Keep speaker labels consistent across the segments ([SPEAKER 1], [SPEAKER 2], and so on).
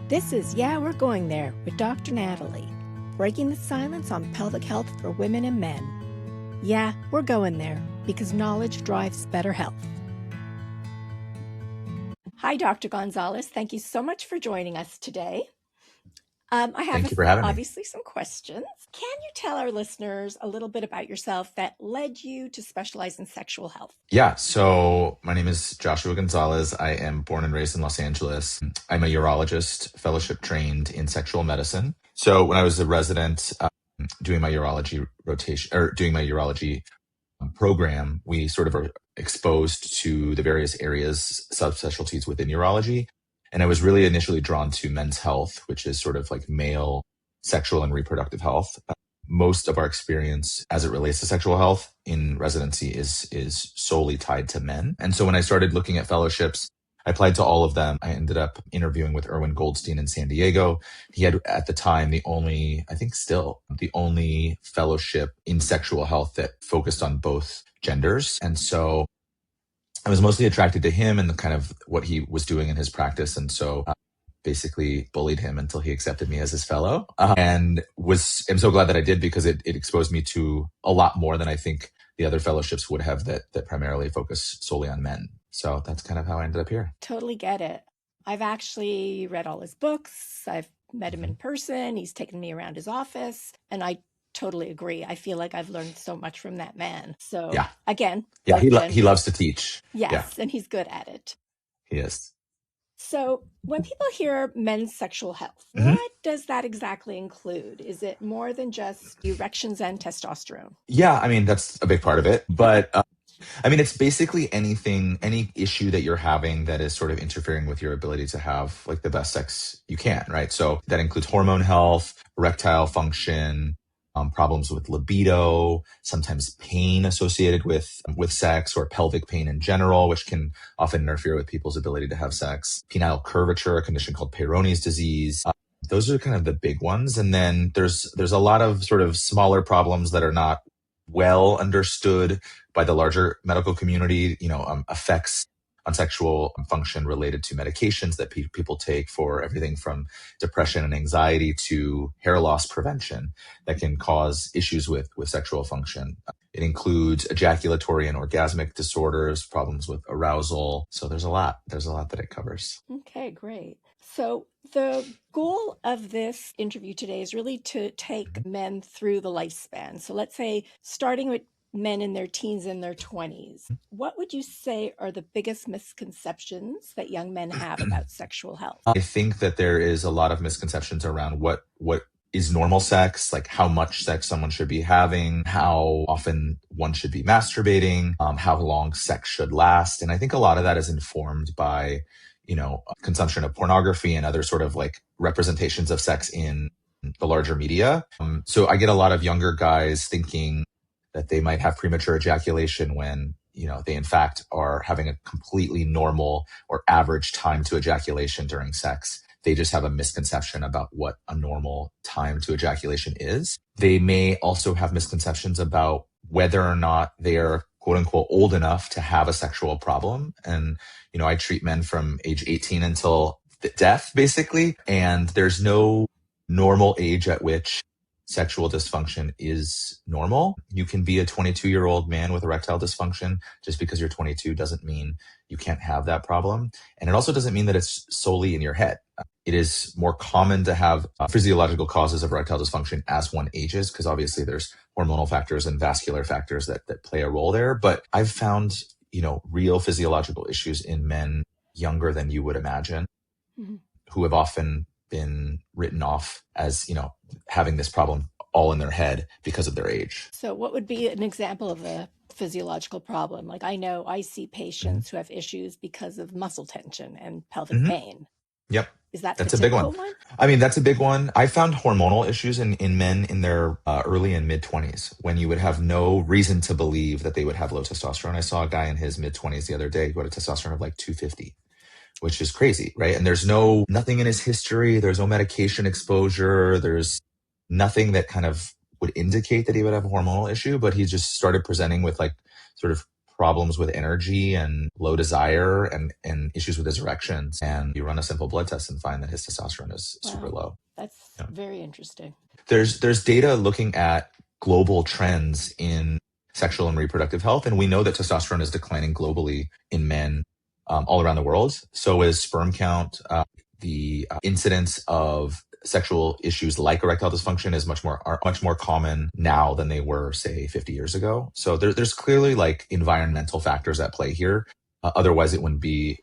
[SPEAKER 1] This is Yeah, We're Going There with Dr. Natalie, breaking the silence on pelvic health for women and men. Yeah, we're going there because knowledge drives better health. Hi, Dr. Gonzalez. Thank you so much for joining us today. I have
[SPEAKER 2] Thank you for having me.
[SPEAKER 1] obviously some questions. Can you tell our listeners a little bit about yourself that led you to specialize in sexual health?
[SPEAKER 2] Yeah, so my name is Joshua Gonzalez. I am born and raised in Los Angeles. I'm a urologist, fellowship trained in sexual medicine. So when I was a resident doing my urology rotation or doing my urology program, we sort of are exposed to the various areas, subspecialties within urology. And I was really initially drawn to men's health, which is sort of like male sexual and reproductive health. Most of our experience as it relates to sexual health in residency is solely tied to men. And so when I started looking at fellowships, I applied to all of them. I ended up interviewing with Erwin Goldstein in San Diego. He had at the time the only, I think still, the only fellowship in sexual health that focused on both genders. And so I was mostly attracted to him and the kind of what he was doing in his practice. And so basically bullied him until he accepted me as his fellow, and am so glad that I did, because it exposed me to a lot more than I think the other fellowships would have that primarily focus solely on men. So that's kind of how I ended up here.
[SPEAKER 1] Totally get it. I've actually read all his books. I've met him in person. He's taken me around his office, and I totally agree. I feel like I've learned so much from that man. So
[SPEAKER 2] Yeah.
[SPEAKER 1] again,
[SPEAKER 2] Yeah, he loves to teach.
[SPEAKER 1] Yes,
[SPEAKER 2] Yeah.
[SPEAKER 1] And he's good at it.
[SPEAKER 2] He is.
[SPEAKER 1] So when people hear men's sexual health, what does that exactly include? Is it more than just erections and testosterone?
[SPEAKER 2] Yeah, I mean, that's a big part of it. But I mean, it's basically any issue that you're having that is sort of interfering with your ability to have like the best sex you can, right? So that includes hormone health, erectile function, problems with libido, sometimes pain associated with sex, or pelvic pain in general, which can often interfere with people's ability to have sex. Penile curvature, a condition called Peyronie's disease. Those are kind of the big ones. And then there's a lot of sort of smaller problems that are not well understood by the larger medical community, effects on sexual function related to medications that people take for everything from depression and anxiety to hair loss prevention that can cause issues with sexual function. It includes ejaculatory and orgasmic disorders, problems with arousal. So there's a lot that it covers.
[SPEAKER 1] Okay, great. So the goal of this interview today is really to take men through the lifespan. So let's say starting with men in their teens and their 20s, what would you say are the biggest misconceptions that young men have about sexual health?
[SPEAKER 2] I think that there is a lot of misconceptions around what is normal sex, like how much sex someone should be having, how often one should be masturbating, how long sex should last. And I think a lot of that is informed by, consumption of pornography and other sort of like representations of sex in the larger media. So I get a lot of younger guys thinking that they might have premature ejaculation when, they in fact are having a completely normal or average time to ejaculation during sex. They just have a misconception about what a normal time to ejaculation is. They may also have misconceptions about whether or not they are quote unquote old enough to have a sexual problem. And, I treat men from age 18 until death, basically. And there's no normal age at which sexual dysfunction is normal. You can be a 22-year-old man with erectile dysfunction. Just because you're 22 doesn't mean you can't have that problem. And it also doesn't mean that it's solely in your head. It is more common to have physiological causes of erectile dysfunction as one ages, because obviously there's hormonal factors and vascular factors that play a role there. But I've found, real physiological issues in men younger than you would imagine, who have often been written off as, having this problem all in their head because of their age.
[SPEAKER 1] So what would be an example of a physiological problem? Like I see patients who have issues because of muscle tension and pelvic pain.
[SPEAKER 2] Yep.
[SPEAKER 1] Is that
[SPEAKER 2] That's a big one? I mean, that's a big one. I found hormonal issues in men in their early and mid 20s, when you would have no reason to believe that they would have low testosterone. I saw a guy in his mid 20s the other day who had a testosterone of like 250. Which is crazy, right? And there's nothing in his history. There's no medication exposure. There's nothing that kind of would indicate that he would have a hormonal issue, but he just started presenting with like sort of problems with energy and low desire and issues with his erections. And you run a simple blood test and find that his testosterone is super
[SPEAKER 1] Wow,
[SPEAKER 2] low.
[SPEAKER 1] that's
[SPEAKER 2] Yeah.
[SPEAKER 1] very interesting.
[SPEAKER 2] There's data looking at global trends in sexual and reproductive health, and we know that testosterone is declining globally in men all around the world. So is sperm count. The incidence of sexual issues like erectile dysfunction is are much more common now than they were, say, 50 years ago. So there's clearly like environmental factors at play here. Otherwise, it wouldn't be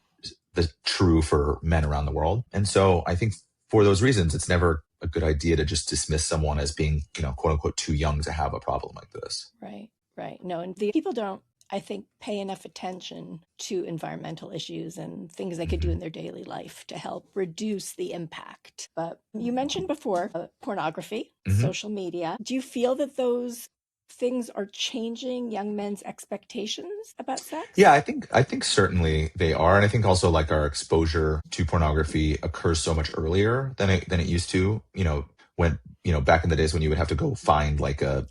[SPEAKER 2] true for men around the world. And so I think for those reasons, it's never a good idea to just dismiss someone as being, quote unquote, too young to have a problem like this.
[SPEAKER 1] Right, right. No, and the people don't, I think, pay enough attention to environmental issues and things they could do in their daily life to help reduce the impact. But you mentioned before pornography, social media. Do you feel that those things are changing young men's expectations about sex?
[SPEAKER 2] Yeah, I think certainly they are, and I think also like our exposure to pornography occurs so much earlier than it used to. When back in the days when you would have to go find like a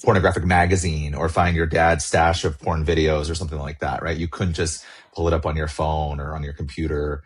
[SPEAKER 2] pornographic magazine or find your dad's stash of porn videos or something like that, right? You couldn't just pull it up on your phone or on your computer,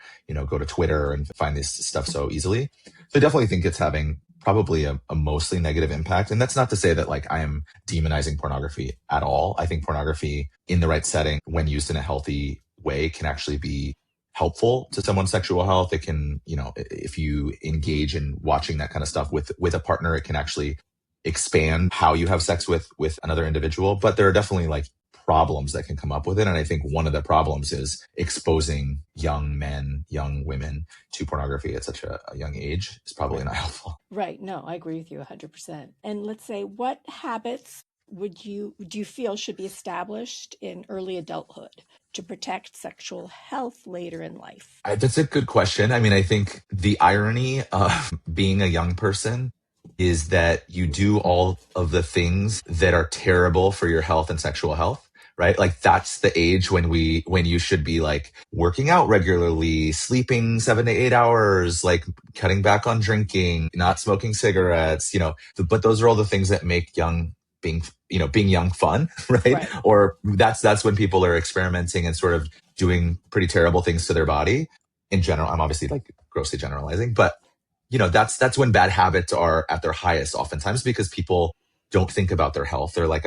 [SPEAKER 2] go to Twitter and find this stuff so easily. So I definitely think it's having probably a mostly negative impact. And that's not to say that like I am demonizing pornography at all. I think pornography in the right setting, when used in a healthy way, can actually be helpful to someone's sexual health. It can, if you engage in watching that kind of stuff with a partner, it can actually expand how you have sex with another individual. But there are definitely like problems that can come up with it. And I think one of the problems is exposing young men, young women to pornography at such a young age is probably not helpful.
[SPEAKER 1] Right. No, I agree with you 100%. And let's say, what habits do you feel should be established in early adulthood to protect sexual health later in life?
[SPEAKER 2] That's a good question. I mean, I think the irony of being a young person is that you do all of the things that are terrible for your health and sexual health, right? Like that's the age when you should be like working out regularly, sleeping 7 to 8 hours, like cutting back on drinking, not smoking cigarettes, but those are all the things that make being young fun, right? Or that's when people are experimenting and sort of doing pretty terrible things to their body. In general, I'm obviously like grossly generalizing, but that's when bad habits are at their highest oftentimes, because people don't think about their health. They're like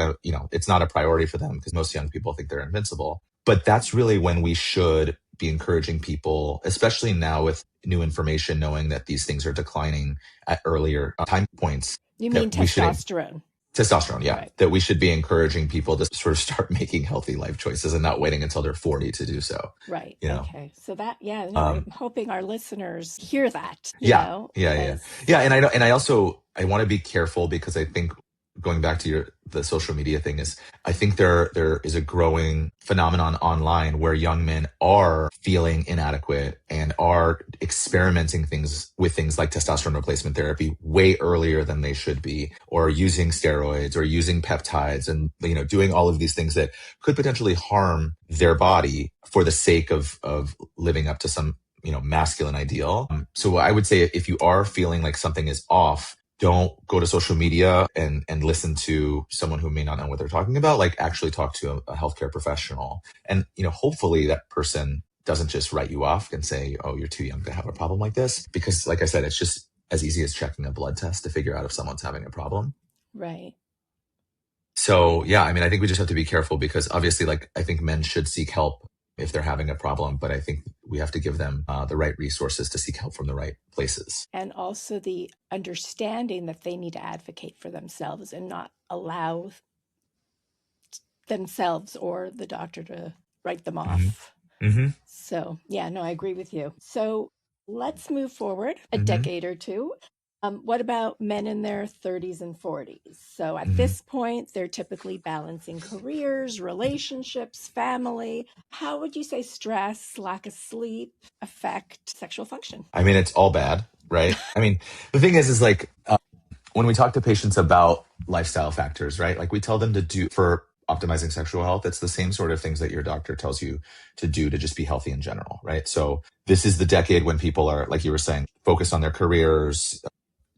[SPEAKER 2] it's not a priority for them because most young people think they're invincible. But that's really when we should be encouraging people, especially now with new information, knowing that these things are declining at earlier time points.
[SPEAKER 1] You mean testosterone?
[SPEAKER 2] Testosterone, yeah. Right. That we should be encouraging people to sort of start making healthy life choices and not waiting until they're 40 to do so.
[SPEAKER 1] Right. Okay. So that, I'm hoping our listeners hear that. Yeah.
[SPEAKER 2] And I want to be careful, because I think, going back to the social media thing, is I think there is a growing phenomenon online where young men are feeling inadequate and are experimenting with things like testosterone replacement therapy way earlier than they should be, or using steroids or using peptides and, doing all of these things that could potentially harm their body for the sake of living up to some, masculine ideal. So I would say, if you are feeling like something is off, don't go to social media and listen to someone who may not know what they're talking about. Like, actually talk to a healthcare professional. And, hopefully that person doesn't just write you off and say, oh, you're too young to have a problem like this. Because like I said, it's just as easy as checking a blood test to figure out if someone's having a problem.
[SPEAKER 1] Right.
[SPEAKER 2] So, yeah, I mean, I think we just have to be careful, because obviously, like, I think men should seek help if they're having a problem, but I think we have to give them the right resources to seek help from the right places.
[SPEAKER 1] And also the understanding that they need to advocate for themselves and not allow themselves or the doctor to write them off.
[SPEAKER 2] Mm-hmm.
[SPEAKER 1] So, I agree with you. So let's move forward a decade or two. What about men in their 30s and 40s? So at this point, they're typically balancing careers, relationships, family. How would you say stress, lack of sleep affect sexual function?
[SPEAKER 2] I mean, it's all bad, right? I mean, the thing is like, when we talk to patients about lifestyle factors, right? Like, we tell them to do for optimizing sexual health, it's the same sort of things that your doctor tells you to do to just be healthy in general, right? So this is the decade when people are, like you were saying, focused on their careers,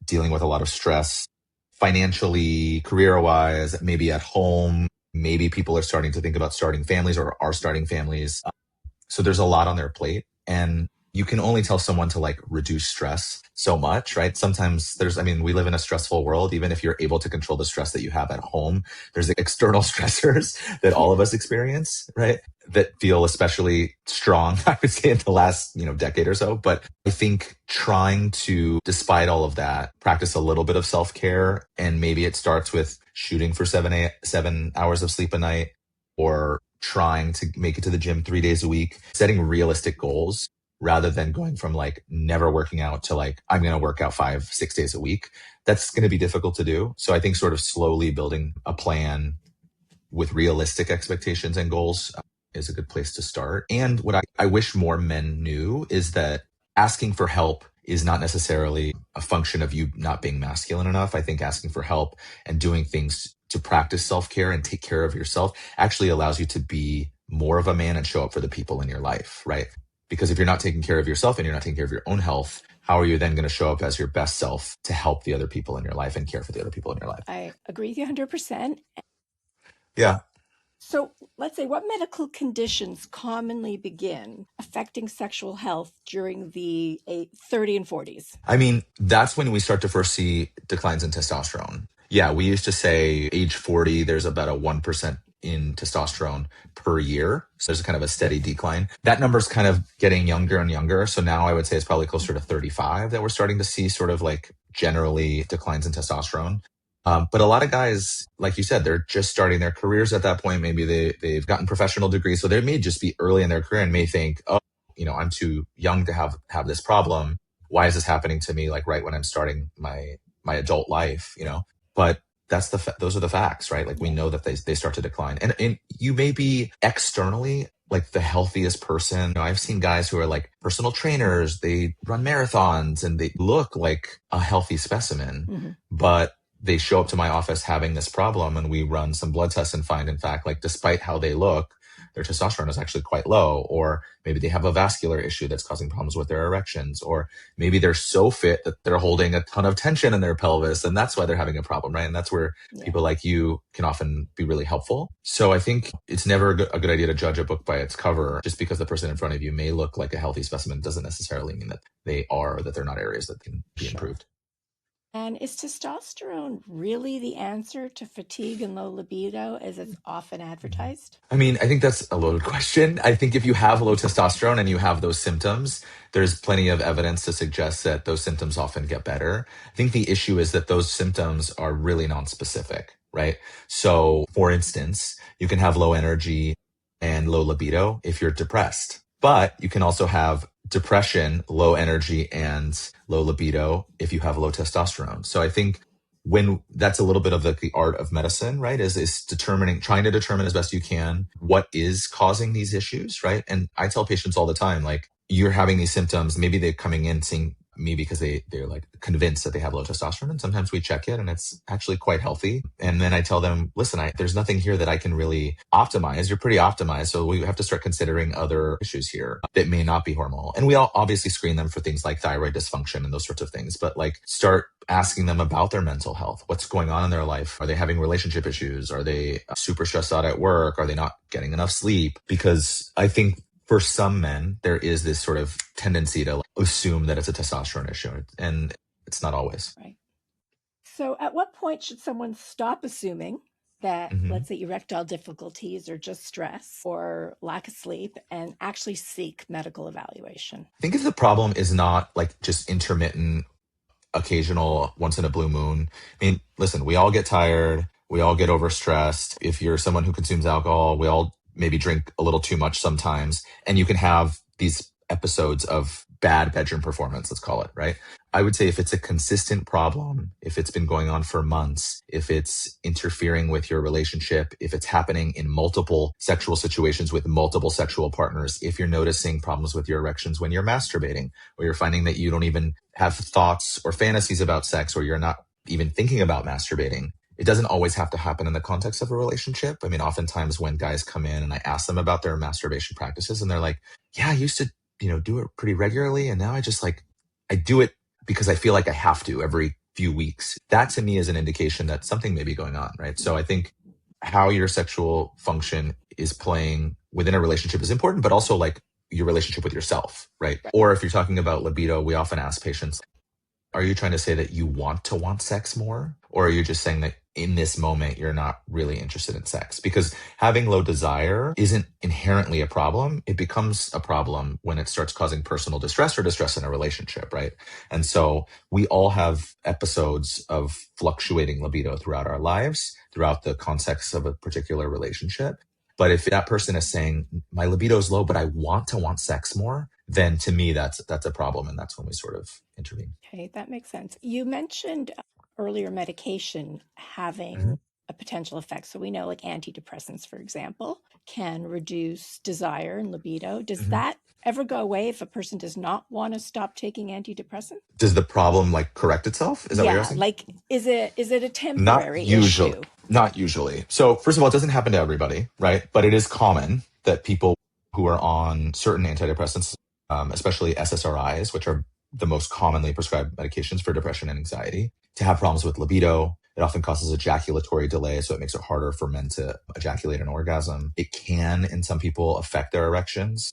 [SPEAKER 2] dealing with a lot of stress financially, career-wise, maybe at home, Maybe people are starting to think about starting families or are starting families. So there's a lot on their plate, and you can only tell someone to like reduce stress so much, right? Sometimes we live in a stressful world. Even if you're able to control the stress that you have at home, there's external stressors that all of us experience, right? That feel especially strong, I would say, in the last, decade or so. But I think trying to, despite all of that, practice a little bit of self-care. And maybe it starts with shooting for 7 hours of sleep a night, or trying to make it to the gym 3 days a week, setting realistic goals rather than going from like never working out to like, I'm going to work out 5-6 days a week. That's going to be difficult to do. So I think sort of slowly building a plan with realistic expectations and goals is a good place to start. And what I wish more men knew is that asking for help is not necessarily a function of you not being masculine enough. I think asking for help and doing things to practice self-care and take care of yourself actually allows you to be more of a man and show up for the people in your life, right? Because if you're not taking care of yourself and you're not taking care of your own health, how are you then going to show up as your best self to help the other people in your life and care for the other people in your life?
[SPEAKER 1] I agree with you 100%.
[SPEAKER 2] Yeah.
[SPEAKER 1] So let's say, what medical conditions commonly begin affecting sexual health during the 30 and 40s?
[SPEAKER 2] I mean, that's when we start to first see declines in testosterone. Yeah, we used to say age 40, there's about a 1% in testosterone per year. So there's kind of a steady decline. That number's kind of getting younger and younger. So now I would say it's probably closer to 35 that we're starting to see sort of like generally declines in testosterone. But a lot of guys, like you said, they're just starting their careers at that point. Maybe they've gotten professional degrees. So they may just be early in their career and may think, oh, I'm too young to have this problem. Why is this happening to me? Like right when I'm starting my adult life, but those are the facts, right? Like we know that they start to decline, and you may be externally like the healthiest person. I've seen guys who are like personal trainers, they run marathons and they look like a healthy specimen, but they show up to my office having this problem, and we run some blood tests and find, in fact, like despite how they look, their testosterone is actually quite low, or maybe they have a vascular issue that's causing problems with their erections, or maybe they're so fit that they're holding a ton of tension in their pelvis, and that's why they're having a problem, right? And that's where people like you can often be really helpful. So I think it's never a good idea to judge a book by its cover. Just because the person in front of you may look like a healthy specimen doesn't necessarily mean that they are, or that they're not areas that can be improved.
[SPEAKER 1] And is testosterone really the answer to fatigue and low libido as it's often advertised?
[SPEAKER 2] I mean, I think that's a loaded question. I think if you have low testosterone and you have those symptoms, there's plenty of evidence to suggest that those symptoms often get better. I think the issue is that those symptoms are really nonspecific, right? So, for instance, you can have low energy and low libido if you're depressed, but you can also have depression, low energy, and low libido if you have low testosterone. So I think when that's a little bit of the art of medicine, right? Is trying to determine as best you can what is causing these issues, right? And I tell patients all the time, like, you're having these symptoms, maybe they're coming in seeing me because they're like convinced that they have low testosterone. And sometimes we check it and it's actually quite healthy. And then I tell them, listen, there's nothing here that I can really optimize. You're pretty optimized. So we have to start considering other issues here that may not be hormonal. And we all obviously screen them for things like thyroid dysfunction and those sorts of things, but like start asking them about their mental health. What's going on in their life? Are they having relationship issues? Are they super stressed out at work? Are they not getting enough sleep? Because I think for some men, there is this sort of tendency to assume that it's a testosterone issue, and it's not always.
[SPEAKER 1] Right. So at what point should someone stop assuming that, let's say, erectile difficulties or just stress or lack of sleep, and actually seek medical evaluation?
[SPEAKER 2] I think if the problem is not like just intermittent, occasional, once in a blue moon. I mean, listen, we all get tired. We all get overstressed. If you're someone who consumes alcohol, we all maybe drink a little too much sometimes. And you can have these episodes of bad bedroom performance, let's call it, right? I would say if it's a consistent problem, if it's been going on for months, if it's interfering with your relationship, if it's happening in multiple sexual situations with multiple sexual partners, if you're noticing problems with your erections when you're masturbating, or you're finding that you don't even have thoughts or fantasies about sex, or you're not even thinking about masturbating, it doesn't always have to happen in the context of a relationship. I mean, oftentimes when guys come in and I ask them about their masturbation practices and they're like, yeah, I used to, do it pretty regularly. And now I do it because I feel like I have to every few weeks. That to me is an indication that something may be going on, right? So I think how your sexual function is playing within a relationship is important, but also like your relationship with yourself, right? Or if you're talking about libido, we often ask patients, are you trying to say that you want sex more? Or are you just saying that in this moment, you're not really interested in sex? Because having low desire isn't inherently a problem. It becomes a problem when it starts causing personal distress or distress in a relationship, right? And so we all have episodes of fluctuating libido throughout our lives, throughout the context of a particular relationship. But if that person is saying, my libido is low, but I want to want sex more, then to me, that's a problem. And that's when we sort of intervene.
[SPEAKER 1] Okay, that makes sense. You mentioned earlier medication
[SPEAKER 2] Mhm.
[SPEAKER 1] having a potential effect. So we know like antidepressants, for example, can reduce desire and libido. Does
[SPEAKER 2] Mhm.
[SPEAKER 1] that ever go away if a person does not want to stop taking antidepressant?
[SPEAKER 2] Does the problem like correct itself? Is that what you're
[SPEAKER 1] Yeah,
[SPEAKER 2] asking?
[SPEAKER 1] like is it a
[SPEAKER 2] Not
[SPEAKER 1] temporary
[SPEAKER 2] usually.
[SPEAKER 1] issue?
[SPEAKER 2] Not usually. So first of all, it doesn't happen to everybody, right? But it is common that people who are on certain antidepressants, especially SSRIs, which are the most commonly prescribed medications for depression and anxiety, to have problems with libido. It often causes ejaculatory delay, so it makes it harder for men to ejaculate an orgasm. It can, in some people, affect their erections.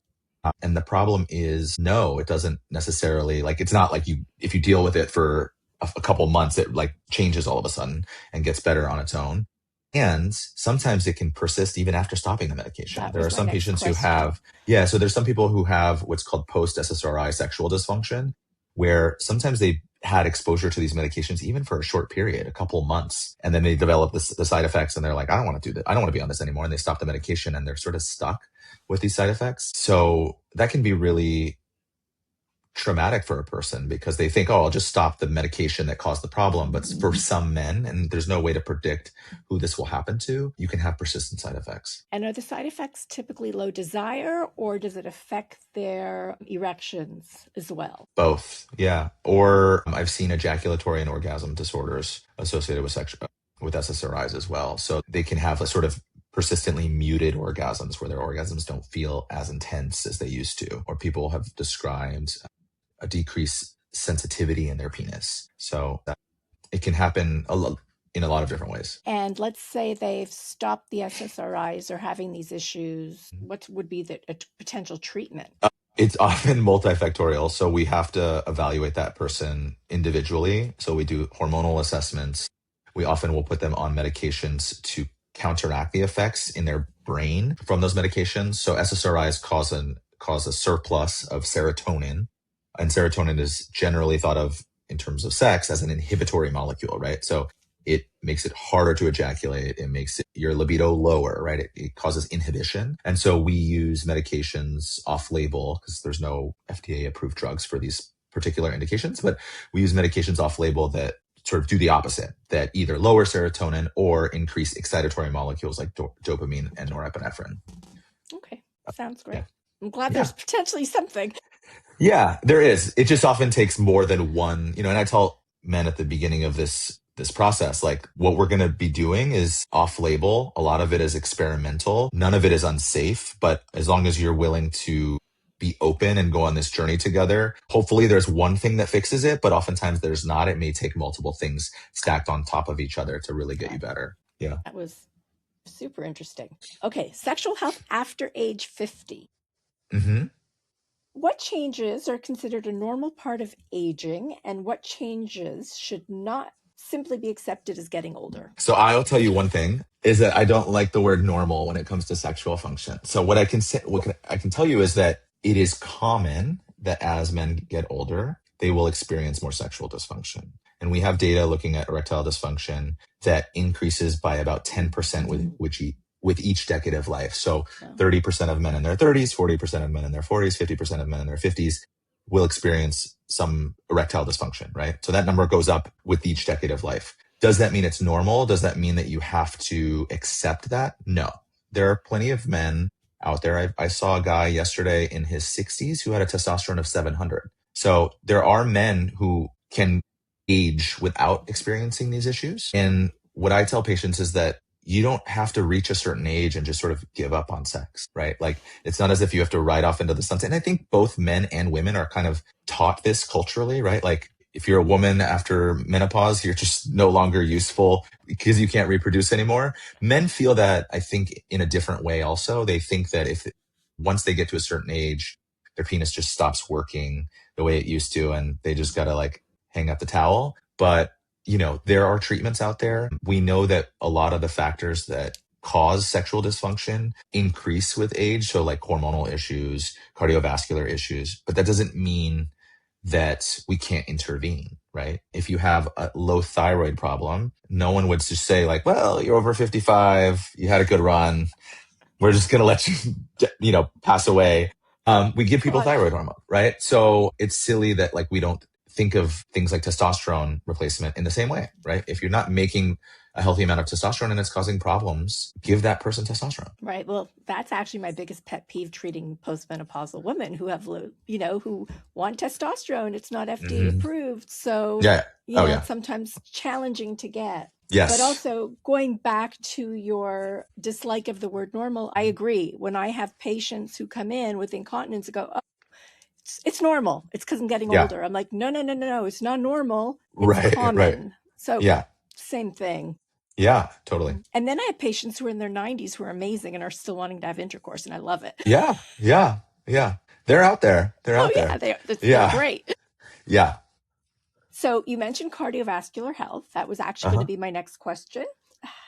[SPEAKER 2] And the problem is, no, it doesn't necessarily, like, it's not like if you deal with it for a couple months, it like changes all of a sudden and gets better on its own. And sometimes it can persist even after stopping the medication.
[SPEAKER 1] That
[SPEAKER 2] There are
[SPEAKER 1] was my
[SPEAKER 2] some
[SPEAKER 1] next
[SPEAKER 2] patients who
[SPEAKER 1] question.
[SPEAKER 2] have, yeah, so there's some people who have what's called post SSRI sexual dysfunction, where sometimes they had exposure to these medications even for a short period, a couple months, and then they develop the side effects and they're like, I don't want to do that. I don't want to be on this anymore. And they stop the medication and they're sort of stuck with these side effects. So that can be really traumatic for a person because they think, oh, I'll just stop the medication that caused the problem. But for some men, and there's no way to predict who this will happen to, you can have persistent side effects.
[SPEAKER 1] And are the side effects typically low desire, or does it affect their erections as well?
[SPEAKER 2] Both, yeah. Or I've seen ejaculatory and orgasm disorders associated with SSRIs as well. So they can have a sort of persistently muted orgasms where their orgasms don't feel as intense as they used to, or people have described a decreased sensitivity in their penis. So it can happen in a lot of different ways.
[SPEAKER 1] And let's say they've stopped the SSRIs or having these issues. What would be a potential treatment?
[SPEAKER 2] It's often multifactorial. So we have to evaluate that person individually. So we do hormonal assessments. We often will put them on medications to counteract the effects in their brain from those medications. So SSRIs cause a surplus of serotonin. And serotonin is generally thought of in terms of sex as an inhibitory molecule, right? So it makes it harder to ejaculate. It makes your libido lower, right? It causes inhibition. And so we use medications off label because there's no FDA approved drugs for these particular indications, but we use medications off label that sort of do the opposite, that either lower serotonin or increase excitatory molecules like dopamine and norepinephrine.
[SPEAKER 1] Okay, sounds
[SPEAKER 2] Yeah.
[SPEAKER 1] great. I'm glad
[SPEAKER 2] Yeah.
[SPEAKER 1] there's potentially something.
[SPEAKER 2] Yeah, there is. It just often takes more than one, and I tell men at the beginning of this process, like what we're going to be doing is off label. A lot of it is experimental. None of it is unsafe, but as long as you're willing to be open and go on this journey together, hopefully there's one thing that fixes it, but oftentimes there's not. It may take multiple things stacked on top of each other to really get you better. Yeah.
[SPEAKER 1] That was super interesting. Okay, sexual health after age 50.
[SPEAKER 2] hmm
[SPEAKER 1] What changes are considered a normal part of aging, and what changes should not simply be accepted as getting older?
[SPEAKER 2] So I'll tell you one thing is that I don't like the word normal when it comes to sexual function. So what I can say, I can tell you is that it is common that as men get older, they will experience more sexual dysfunction. And we have data looking at erectile dysfunction that increases by about 10% with each decade of life. So 30% of men in their 30s, 40% of men in their 40s, 50% of men in their 50s will experience some erectile dysfunction, right? So that number goes up with each decade of life. Does that mean it's normal? Does that mean that you have to accept that? No. There are plenty of men out there. I saw a guy yesterday in his 60s who had a testosterone of 700. So there are men who can age without experiencing these issues. And what I tell patients is that you don't have to reach a certain age and just sort of give up on sex, right? Like it's not as if you have to ride off into the sunset. And I think both men and women are kind of taught this culturally, right? Like if you're a woman after menopause, you're just no longer useful because you can't reproduce anymore. Men feel that, I think, in a different way also. They think that if once they get to a certain age, their penis just stops working the way it used to, and they just got to like hang up the towel. But, there are treatments out there. We know that a lot of the factors that cause sexual dysfunction increase with age. So like hormonal issues, cardiovascular issues, but that doesn't mean that we can't intervene, right? If you have a low thyroid problem, no one would just say like, well, you're over 55, you had a good run, we're just going to let you, pass away. We give people
[SPEAKER 1] God.
[SPEAKER 2] thyroid hormone, right? So it's silly that like we don't think of things like testosterone replacement in the same way, right? If you're not making a healthy amount of testosterone and it's causing problems, give that person testosterone.
[SPEAKER 1] Right. Well, that's actually my biggest pet peeve, treating postmenopausal women who have, who want testosterone. It's not FDA approved. So,
[SPEAKER 2] Yeah.
[SPEAKER 1] It's sometimes challenging to get.
[SPEAKER 2] Yes.
[SPEAKER 1] But also going back to your dislike of the word normal, I agree. When I have patients who come in with incontinence and go, oh, it's normal. It's because I'm getting older. I'm like, no. It's not normal. It's common.
[SPEAKER 2] Right.
[SPEAKER 1] So same thing.
[SPEAKER 2] Yeah, totally.
[SPEAKER 1] And then I have patients who are in their 90s who are amazing and are still wanting to have intercourse, and I love it.
[SPEAKER 2] Yeah. They're out there.
[SPEAKER 1] They're great.
[SPEAKER 2] Yeah.
[SPEAKER 1] So you mentioned cardiovascular health. That was actually going to be my next question.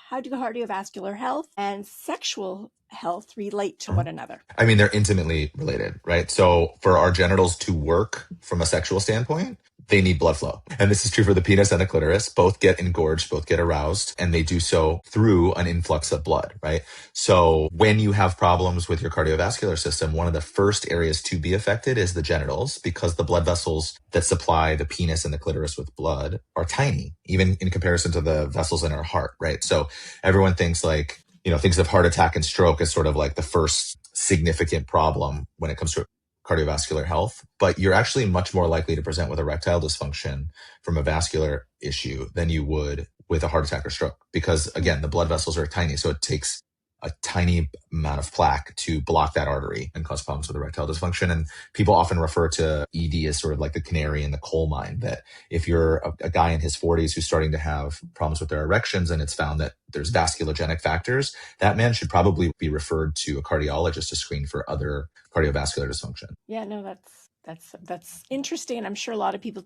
[SPEAKER 1] How do cardiovascular health and sexual health relate to one another?
[SPEAKER 2] I mean, they're intimately related, right? So for our genitals to work from a sexual standpoint, they need blood flow. And this is true for the penis and the clitoris. Both get engorged, both get aroused, and they do so through an influx of blood, right? So when you have problems with your cardiovascular system, one of the first areas to be affected is the genitals, because the blood vessels that supply the penis and the clitoris with blood are tiny, even in comparison to the vessels in our heart, right? So everyone thinks like, thinks of heart attack and stroke as sort of like the first significant problem when it comes to cardiovascular health, but you're actually much more likely to present with erectile dysfunction from a vascular issue than you would with a heart attack or stroke. Because again, the blood vessels are tiny, so it takes a tiny amount of plaque to block that artery and cause problems with erectile dysfunction. And people often refer to ED as sort of like the canary in the coal mine, that if you're a guy in his 40s who's starting to have problems with their erections and it's found that there's vasculogenic factors, that man should probably be referred to a cardiologist to screen for other cardiovascular dysfunction.
[SPEAKER 1] Yeah, no, that's interesting. I'm sure a lot of people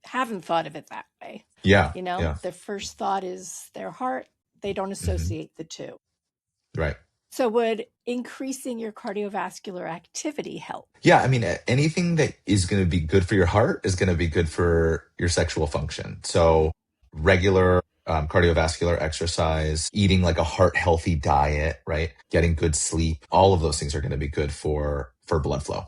[SPEAKER 1] haven't thought of it that way.
[SPEAKER 2] Yeah.
[SPEAKER 1] Their first thought is their heart. They don't associate the two.
[SPEAKER 2] Right.
[SPEAKER 1] So would increasing your cardiovascular activity help?
[SPEAKER 2] Yeah. I mean, anything that is going to be good for your heart is going to be good for your sexual function. So regular cardiovascular exercise, eating like a heart healthy diet, right? Getting good sleep. All of those things are going to be good for blood flow.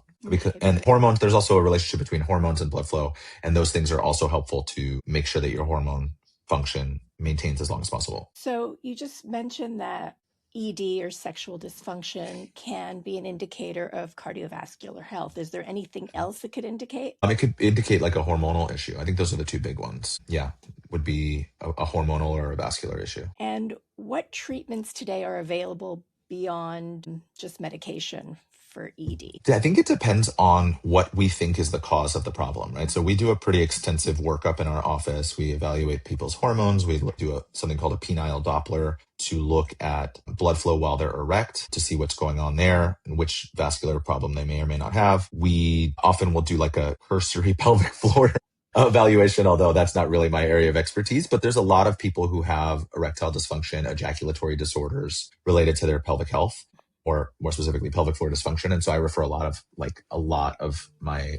[SPEAKER 2] And hormones, there's also a relationship between hormones and blood flow. And those things are also helpful to make sure that your hormone function maintains as long as possible.
[SPEAKER 1] So you just mentioned that ED or sexual dysfunction can be an indicator of cardiovascular health. Is there anything else that could indicate?
[SPEAKER 2] It could indicate like a hormonal issue. I think those are the two big ones. Yeah, would be a hormonal or a vascular issue.
[SPEAKER 1] And what treatments today are available beyond just medication for ED?
[SPEAKER 2] I think it depends on what we think is the cause of the problem, right? So we do a pretty extensive workup in our office. We evaluate people's hormones. We do something called a penile Doppler to look at blood flow while they're erect to see what's going on there and which vascular problem they may or may not have. We often will do like a cursory pelvic floor evaluation, although that's not really my area of expertise, but there's a lot of people who have erectile dysfunction, ejaculatory disorders related to their pelvic health, or more specifically pelvic floor dysfunction. And so I refer a lot of my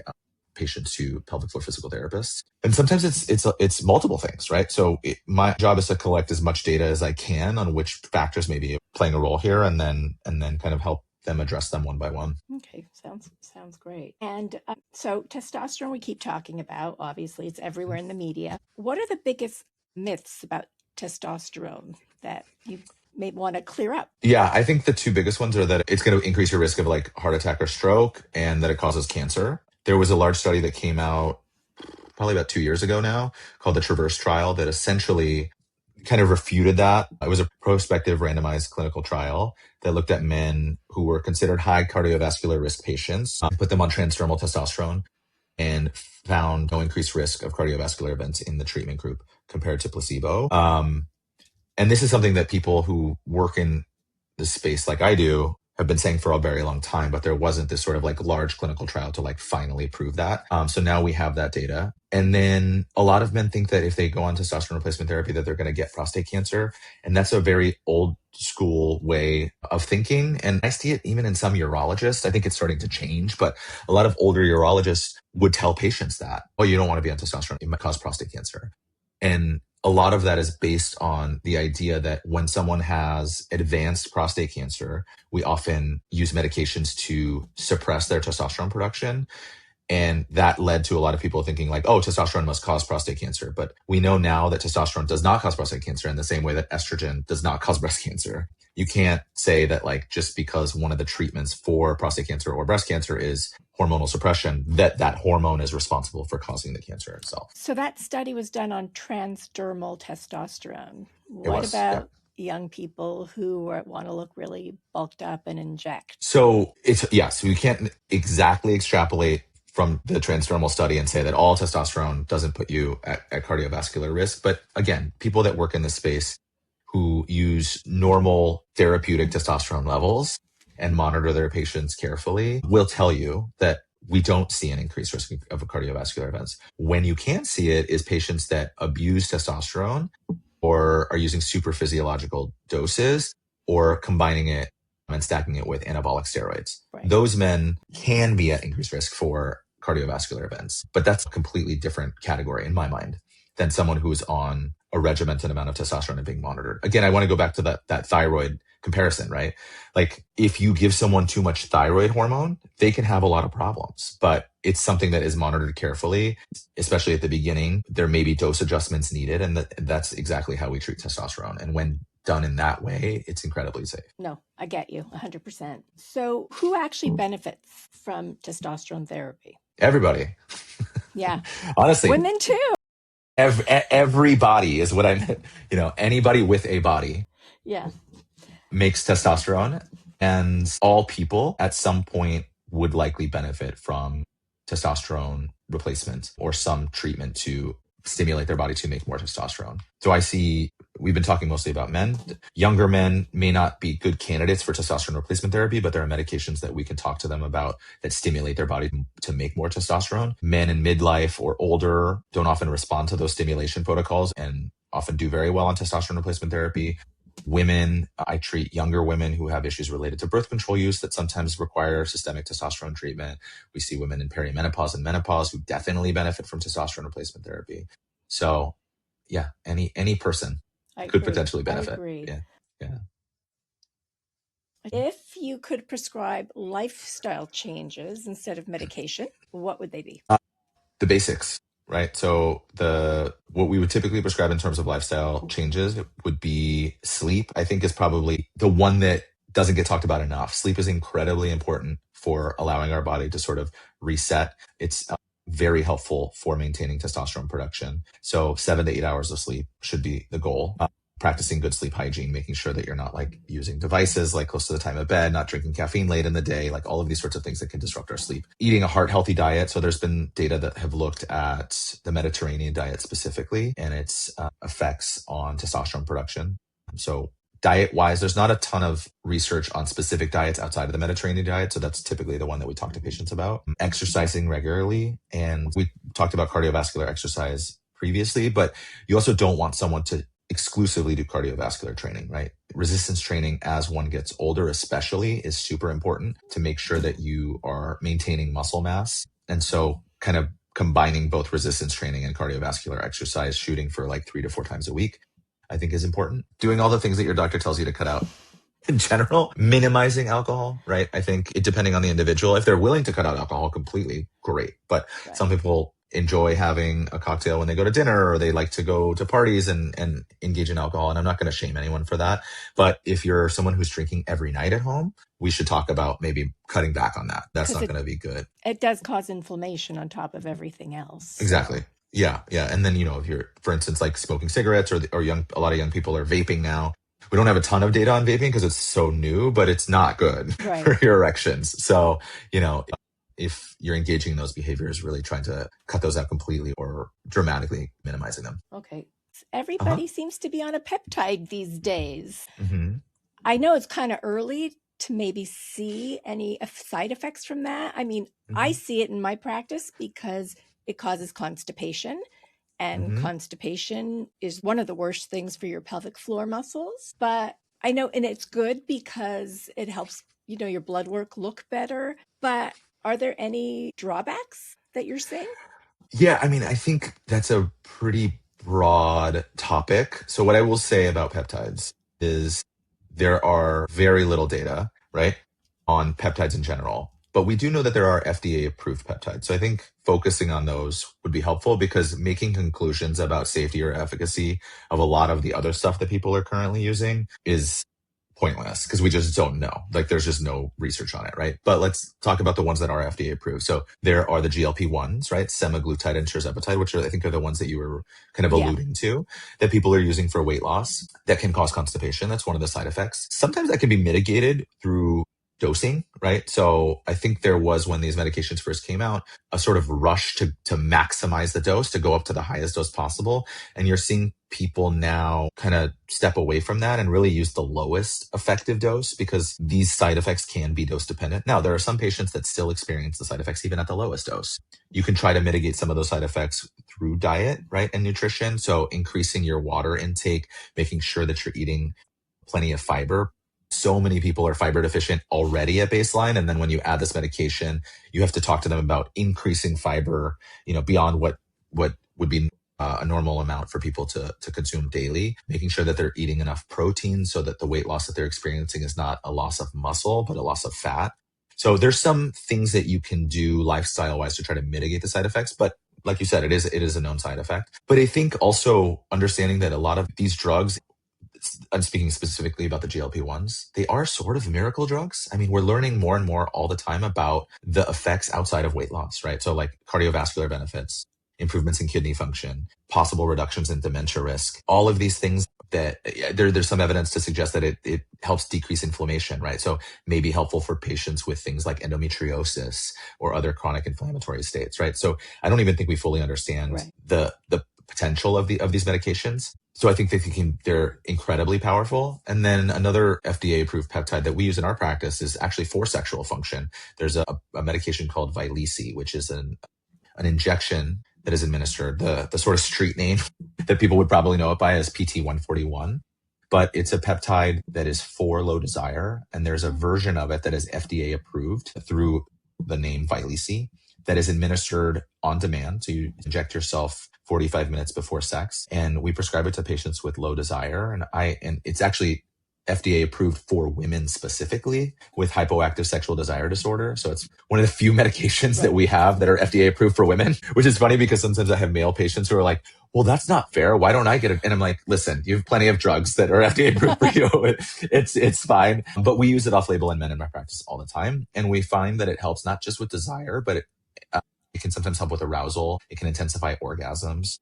[SPEAKER 2] patients to pelvic floor physical therapists. And sometimes it's multiple things, right? So my job is to collect as much data as I can on which factors may be playing a role here, and then kind of help them address them one by one.
[SPEAKER 1] Okay, sounds great. And so testosterone we keep talking about, obviously it's everywhere in the media. What are the biggest myths about testosterone that you may want to clear up?
[SPEAKER 2] Yeah, I think the two biggest ones are that it's going to increase your risk of like heart attack or stroke, and that it causes cancer. There was a large study that came out probably about 2 years ago now called the Traverse trial that essentially kind of refuted that. It was a prospective randomized clinical trial that looked at men who were considered high cardiovascular risk patients, put them on transdermal testosterone, and found no increased risk of cardiovascular events in the treatment group compared to placebo. And this is something that people who work in the space like I do have been saying for a very long time, but there wasn't this sort of like large clinical trial to like finally prove that. So now we have that data. And then a lot of men think that if they go on testosterone replacement therapy, that they're going to get prostate cancer. And that's a very old school way of thinking. And I see it even in some urologists. I think it's starting to change, but a lot of older urologists would tell patients that, oh, you don't want to be on testosterone. It might cause prostate cancer. And a lot of that is based on the idea that when someone has advanced prostate cancer, we often use medications to suppress their testosterone production. And that led to a lot of people thinking like, oh, testosterone must cause prostate cancer. But we know now that testosterone does not cause prostate cancer in the same way that estrogen does not cause breast cancer. You can't say that like just because one of the treatments for prostate cancer or breast cancer is hormonal suppression, that hormone is responsible for causing the cancer itself.
[SPEAKER 1] So that study was done on transdermal testosterone. What about young people who want to look really bulked up and inject?
[SPEAKER 2] So we can't exactly extrapolate from the transdermal study and say that all testosterone doesn't put you at cardiovascular risk. But again, people that work in this space who use normal therapeutic testosterone levels and monitor their patients carefully will tell you that we don't see an increased risk of cardiovascular events. When you can see it is patients that abuse testosterone or are using super physiological doses or combining it and stacking it with anabolic steroids. Right. Those men can be at increased risk for cardiovascular events, but that's a completely different category in my mind than someone who is on a regimented amount of testosterone and being monitored. Again, I want to go back to that thyroid comparison, right? Like if you give someone too much thyroid hormone, they can have a lot of problems, but it's something that is monitored carefully, especially at the beginning. There may be dose adjustments needed, and that's exactly how we treat testosterone. And when done in that way, it's incredibly safe.
[SPEAKER 1] No, I get you 100%. So who actually benefits from testosterone therapy?
[SPEAKER 2] Everybody.
[SPEAKER 1] Yeah.
[SPEAKER 2] Honestly.
[SPEAKER 1] Women too.
[SPEAKER 2] Everybody is what I meant. Anybody with a body.
[SPEAKER 1] Yeah.
[SPEAKER 2] Makes testosterone, and all people at some point would likely benefit from testosterone replacement or some treatment to stimulate their body to make more testosterone. So we've been talking mostly about men. Younger men may not be good candidates for testosterone replacement therapy, but there are medications that we can talk to them about that stimulate their body to make more testosterone. Men in midlife or older don't often respond to those stimulation protocols and often do very well on testosterone replacement therapy. Women, I treat younger women who have issues related to birth control use that sometimes require systemic testosterone treatment. We see women in perimenopause and menopause who definitely benefit from testosterone replacement therapy. So yeah, any person could potentially benefit. Yeah.
[SPEAKER 1] If you could prescribe lifestyle changes instead of medication, what would they be?
[SPEAKER 2] The basics. Right. So what we would typically prescribe in terms of lifestyle changes would be sleep. I think is probably the one that doesn't get talked about enough. Sleep is incredibly important for allowing our body to sort of reset. It's very helpful for maintaining testosterone production. So 7 to 8 hours of sleep should be the goal. Practicing good sleep hygiene, making sure that you're not like using devices like close to the time of bed, not drinking caffeine late in the day, like all of these sorts of things that can disrupt our sleep. Eating a heart healthy diet. So there's been data that have looked at the Mediterranean diet specifically and its effects on testosterone production. So diet wise, there's not a ton of research on specific diets outside of the Mediterranean diet. So that's typically the one that we talk to patients about. Exercising regularly. And we talked about cardiovascular exercise previously, but you also don't want someone to exclusively do cardiovascular training, right? Resistance training as one gets older, especially, is super important to make sure that you are maintaining muscle mass. And so kind of combining both resistance training and cardiovascular exercise, shooting for like 3 to 4 times a week, I think is important. Doing all the things that your doctor tells you to cut out in general, minimizing alcohol, right? I think depending on the individual, if they're willing to cut out alcohol completely, great. But some people enjoy having a cocktail when they go to dinner, or they like to go to parties and engage in alcohol. And I'm not going to shame anyone for that. But if you're someone who's drinking every night at home, we should talk about maybe cutting back on that. That's not going to be good.
[SPEAKER 1] It does cause inflammation on top of everything else.
[SPEAKER 2] Exactly. So. Yeah. And then, if you're, for instance, like smoking cigarettes or a lot of young people are vaping now. We don't have a ton of data on vaping because it's so new, but it's not good for your erections. So, if you're engaging in those behaviors, really trying to cut those out completely or dramatically minimizing them.
[SPEAKER 1] Okay.
[SPEAKER 2] Uh-huh.
[SPEAKER 1] Everybody seems to be on a peptide these days.
[SPEAKER 2] Mm-hmm.
[SPEAKER 1] I know it's kind of early to maybe see any side effects from that. I mean, I
[SPEAKER 2] Mm-hmm.
[SPEAKER 1] see it in my practice because it causes constipation. And
[SPEAKER 2] Mm-hmm.
[SPEAKER 1] constipation is one of the worst things for your pelvic floor muscles. But I know, and it's good because it helps, your blood work look better. But are there any drawbacks that you're seeing?
[SPEAKER 2] Yeah, I mean, I think that's a pretty broad topic. So what I will say about peptides is there are very little data, right, on peptides in general. But we do know that there are FDA approved peptides. So I think focusing on those would be helpful because making conclusions about safety or efficacy of a lot of the other stuff that people are currently using is pointless because we just don't know. Like there's just no research on it, right? But let's talk about the ones that are FDA approved. So there are the GLP-1s, right? Semaglutide and tirzepatide, which I think are the ones that you were kind of
[SPEAKER 1] Yeah.
[SPEAKER 2] alluding to, that people are using for weight loss that can cause constipation. That's one of the side effects. Sometimes that can be mitigated through dosing, right? So I think there was, when these medications first came out, a sort of rush to maximize the dose, to go up to the highest dose possible. And you're seeing people now kind of step away from that and really use the lowest effective dose because these side effects can be dose dependent. Now, there are some patients that still experience the side effects even at the lowest dose. You can try to mitigate some of those side effects through diet, right? And nutrition. So increasing your water intake, making sure that you're eating plenty of fiber. So many people are fiber deficient already at baseline. And then when you add this medication, you have to talk to them about increasing fiber, beyond what would be a normal amount for people to consume daily, making sure that they're eating enough protein so that the weight loss that they're experiencing is not a loss of muscle, but a loss of fat. So there's some things that you can do lifestyle wise to try to mitigate the side effects. But like you said, it is a known side effect. But I think also understanding that a lot of these drugs, I'm speaking specifically about the GLP-1s, they are sort of miracle drugs. I mean, we're learning more and more all the time about the effects outside of weight loss, right? So like cardiovascular benefits, improvements in kidney function, possible reductions in dementia risk, all of these things that there's some evidence to suggest that it helps decrease inflammation, right? So maybe helpful for patients with things like endometriosis or other chronic inflammatory states, right? So I don't even think we fully understand
[SPEAKER 1] Right.
[SPEAKER 2] the potential of these medications. So I think they're incredibly powerful. And then another FDA approved peptide that we use in our practice is actually for sexual function. There's a medication called Vyleesi, which is an injection that is administered. The sort of street name that people would probably know it by is PT-141. But it's a peptide that is for low desire. And there's a version of it that is FDA approved through the name Vyleesi that is administered on demand. So you inject yourself 45 minutes before sex, and we prescribe it to patients with low desire. And it's actually FDA approved for women specifically with hypoactive sexual desire disorder. So it's one of the few medications that we have that are FDA approved for women, which is funny because sometimes I have male patients who are like, well, that's not fair. Why don't I get it? And I'm like, listen, you have plenty of drugs that are FDA approved for you. It's fine. But we use it off label in men in my practice all the time. And we find that it helps not just with desire, but it can sometimes help with arousal. It can intensify orgasms.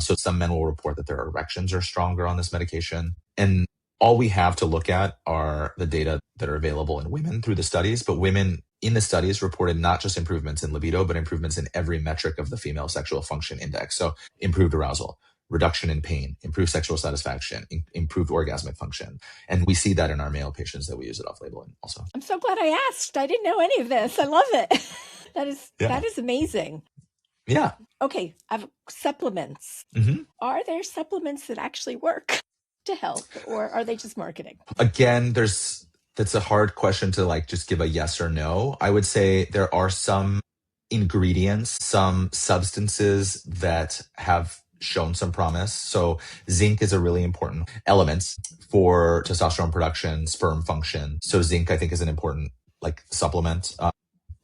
[SPEAKER 2] So some men will report that their erections are stronger on this medication. And all we have to look at are the data that are available in women through the studies, but women in the studies reported not just improvements in libido, but improvements in every metric of the female sexual function index. So improved arousal, reduction in pain, improved sexual satisfaction, improved orgasmic function. And we see that in our male patients that we use it off label also.
[SPEAKER 1] I'm so glad I asked. I didn't know any of this. I love it. That is amazing.
[SPEAKER 2] Yeah.
[SPEAKER 1] Okay, I've supplements.
[SPEAKER 2] Mm-hmm.
[SPEAKER 1] Are there supplements that actually work to help, or are they just marketing?
[SPEAKER 2] Again, that's a hard question to like just give a yes or no. I would say there are some ingredients, some substances that have shown some promise. So zinc is a really important element for testosterone production, sperm function. So zinc, I think, is an important like supplement.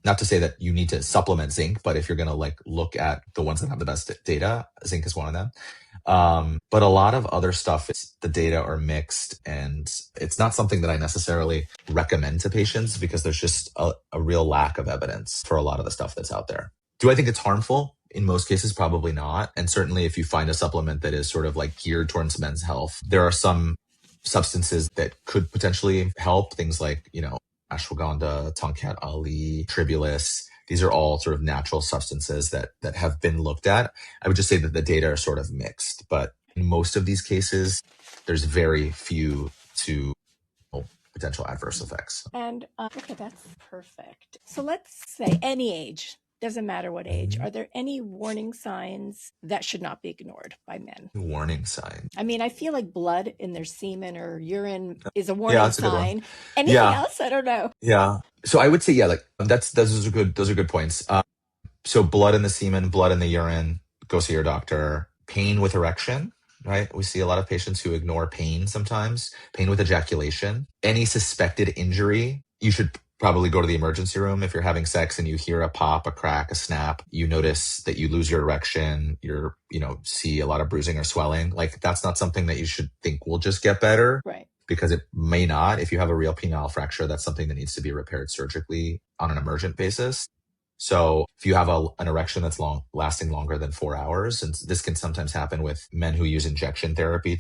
[SPEAKER 2] Not to say that you need to supplement zinc, but if you're going to like look at the ones that have the best data, zinc is one of them. But a lot of other stuff, the data are mixed, and it's not something that I necessarily recommend to patients because there's just a real lack of evidence for a lot of the stuff that's out there. Do I think it's harmful? In most cases, probably not. And certainly if you find a supplement that is sort of like geared towards men's health, there are some substances that could potentially help, things like, ashwagandha, tongkat ali, tribulus. These are all sort of natural substances that have been looked at. I would just say that the data are sort of mixed, but in most of these cases, there's very few to potential adverse effects.
[SPEAKER 1] And okay, that's perfect. So let's say any age, doesn't matter what age, are there any warning signs that should not be ignored by men?
[SPEAKER 2] Warning sign.
[SPEAKER 1] I mean, I feel like blood in their semen or urine is a
[SPEAKER 2] Yeah,
[SPEAKER 1] warning
[SPEAKER 2] that's a good one.
[SPEAKER 1] sign. Anything
[SPEAKER 2] Yeah,
[SPEAKER 1] else? I don't know.
[SPEAKER 2] yeah. So I would say, yeah, like those are good points. So blood in the semen, blood in the urine, go see your doctor. Pain with erection, right? We see a lot of patients who ignore pain sometimes. Pain with ejaculation. Any suspected injury, you should probably go to the emergency room. If you're having sex and you hear a pop, a crack, a snap, you notice that you lose your erection, see a lot of bruising or swelling. Like that's not something that you should think will just get better.
[SPEAKER 1] Right.
[SPEAKER 2] Because it may not. If you have a real penile fracture, that's something that needs to be repaired surgically on an emergent basis. So if you have an erection that's lasting longer than 4 hours, and this can sometimes happen with men who use injection therapy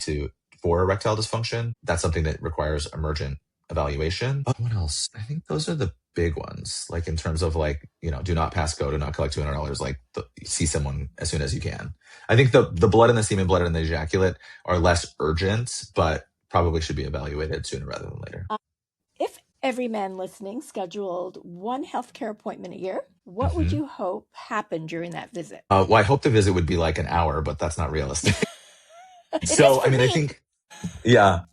[SPEAKER 2] for erectile dysfunction, that's something that requires emergent evaluation. What else? I think those are the big ones. Like in terms of do not pass go, do not collect $200. See someone as soon as you can. I think the blood in the semen, blood in the ejaculate are less urgent, but probably should be evaluated sooner rather than later.
[SPEAKER 1] If every man listening scheduled one healthcare appointment a year, what would you hope happened during that visit?
[SPEAKER 2] Well, I hope the visit would be like an hour, but that's not realistic. So, I mean, I think, yeah.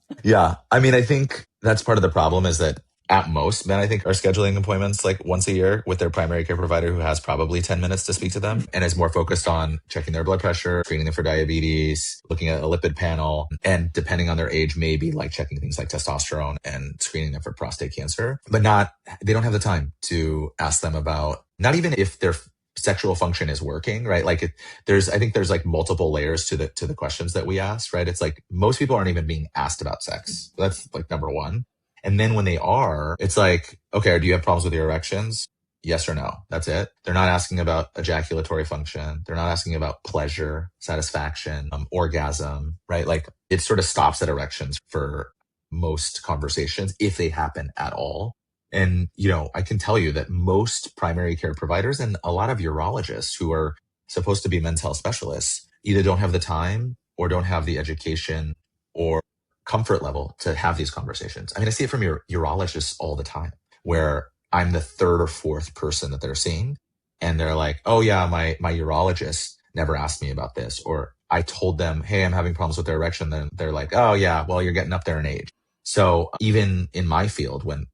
[SPEAKER 2] I mean, I think that's part of the problem is that at most men, I think, are scheduling appointments like once a year with their primary care provider who has probably 10 minutes to speak to them and is more focused on checking their blood pressure, screening them for diabetes, looking at a lipid panel, and depending on their age, maybe like checking things like testosterone and screening them for prostate cancer, but they don't have the time to ask them about, not even if their sexual function is working, right? Like I think there's like multiple layers to the questions that we ask, right? It's like most people aren't even being asked about sex. That's like number one. And then when they are, it's like, okay, do you have problems with your erections? Yes or no. That's it. They're not asking about ejaculatory function. They're not asking about pleasure, satisfaction, orgasm, right? Like it sort of stops at erections for most conversations if they happen at all. And, I can tell you that most primary care providers and a lot of urologists who are supposed to be men's health specialists either don't have the time or don't have the education or comfort level to have these conversations. I mean, I see it from your urologists all the time where I'm the third or fourth person that they're seeing. And they're like, oh yeah, my urologist never asked me about this. Or I told them, hey, I'm having problems with their erection. Then they're like, oh yeah, well, you're getting up there in age. So even in my field, when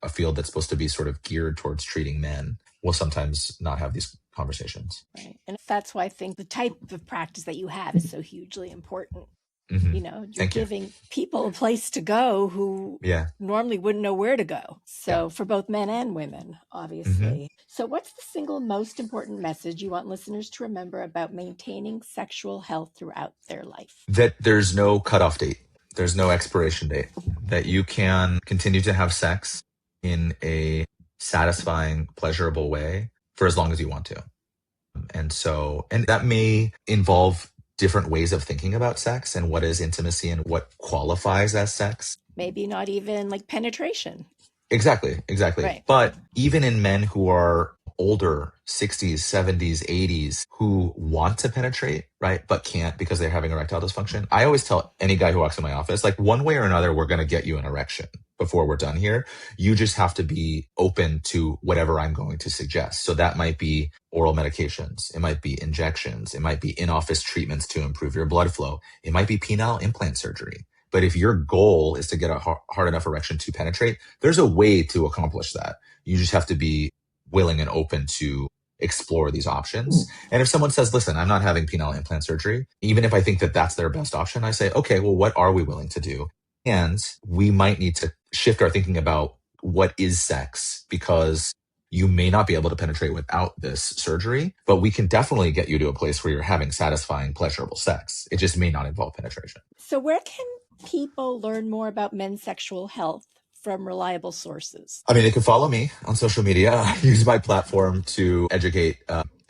[SPEAKER 2] a field that's supposed to be sort of geared towards treating men will sometimes not have these conversations.
[SPEAKER 1] Right. And that's why I think the type of practice that you have is so hugely important. You're giving people a place to go who normally wouldn't know where to go. So for both men and women, obviously. So what's the single most important message you want listeners to remember about maintaining sexual health throughout their life?
[SPEAKER 2] That there's no cutoff date. There's no expiration date. That you can continue to have sex in a satisfying, pleasurable way for as long as you want to. And that may involve different ways of thinking about sex and what is intimacy and what qualifies as sex.
[SPEAKER 1] Maybe not even like penetration.
[SPEAKER 2] Exactly. Right. But even in men who are older, 60s, 70s, 80s, who want to penetrate, right, but can't because they're having erectile dysfunction, I always tell any guy who walks in my office, like one way or another, we're going to get you an erection before we're done here. You just have to be open to whatever I'm going to suggest. So that might be oral medications. It might be injections. It might be in-office treatments to improve your blood flow. It might be penile implant surgery. But if your goal is to get a hard enough erection to penetrate, there's a way to accomplish that. You just have to be willing and open to explore these options. And if someone says, listen, I'm not having penile implant surgery, even if I think that that's their best option, I say, okay, well, what are we willing to do? And we might need to shift our thinking about what is sex, because you may not be able to penetrate without this surgery, but we can definitely get you to a place where you're having satisfying, pleasurable sex. It just may not involve penetration.
[SPEAKER 1] So where can people learn more about men's sexual health from reliable sources?
[SPEAKER 2] I mean, they can follow me on social media. I use my platform to educate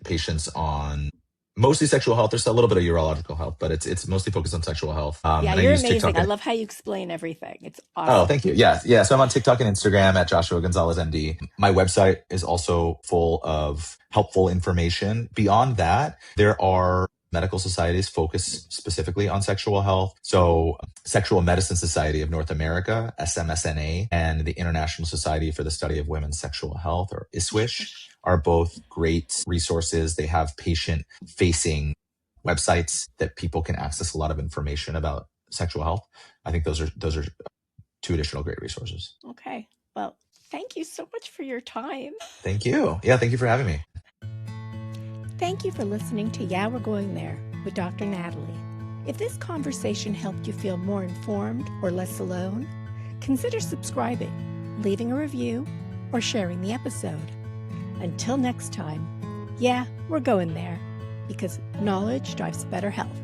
[SPEAKER 2] patients on mostly sexual health. There's a little bit of urological health, but it's mostly focused on sexual health.
[SPEAKER 1] Yeah,
[SPEAKER 2] And I
[SPEAKER 1] you're
[SPEAKER 2] use TikTok.
[SPEAKER 1] amazing. I love how you explain everything. It's
[SPEAKER 2] Oh,
[SPEAKER 1] awesome.
[SPEAKER 2] thank you. Yeah. Yeah. So I'm on TikTok and Instagram at Joshua Gonzalez MD. My website is also full of helpful information. Beyond that, there are medical societies focused specifically on sexual health. So Sexual Medicine Society of North America, SMSNA, and the International Society for the Study of Women's Sexual Health, or ISWISH, are both great resources. They have patient facing websites that people can access a lot of information about sexual health. I think those are two additional great resources.
[SPEAKER 1] Okay. Well, thank you so much for your time.
[SPEAKER 2] Thank you. Yeah, thank you for having me.
[SPEAKER 1] Thank you for listening to Yeah, We're Going There with Dr. Natalie. If this conversation helped you feel more informed or less alone, consider subscribing, leaving a review, or sharing the episode. Until next time, yeah, we're going there, because knowledge drives better health.